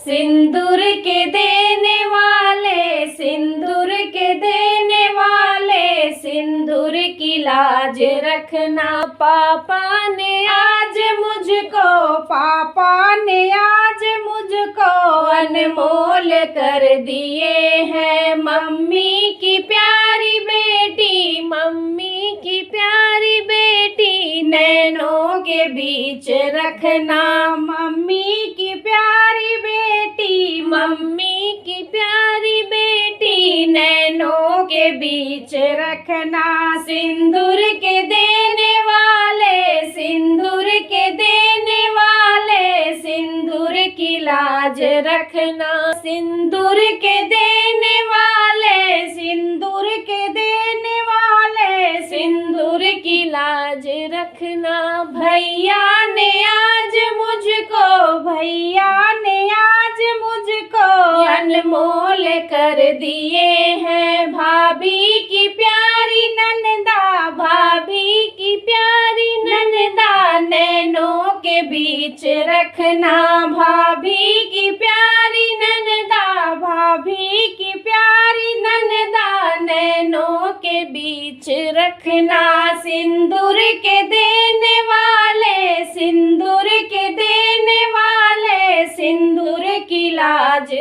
सिंदूर के देने वाले, सिंदूर के देने वाले, सिंदूर की लाज रखना। पापा ने आज मुझको, पापा ने आज मुझको अनमोल कर दिए हैं। मम्मी की प्यारी बेटी, मम्मी की प्यारी बेटी, नैनों के बीच रखना। मम्मी की प्यारी बेटी, मम्मी की प्यारी बेटी, नैनों के बीच रखना। सिंदूर के देने वाले, सिंदूर के देने वाले, सिंदूर की लाज रखना। सिंदूर के देने वाले, सिंदूर के देने वाले, सिंदूर की लाज रखना। भैया ने आज मुझको, भैया ने आज मुझको अनमोल कर दिए हैं। भाभी की प्यारी ननदा, भाभी की प्यारी ननदा, नैनों के बीच रखना। भाभी की प्यारी ननदा, भाभी की प्यारी ननदा, नैनों के बीच रखना। सिंदूर के देने वाले, सिंदूर के देने वाले, सिंदूर की लाज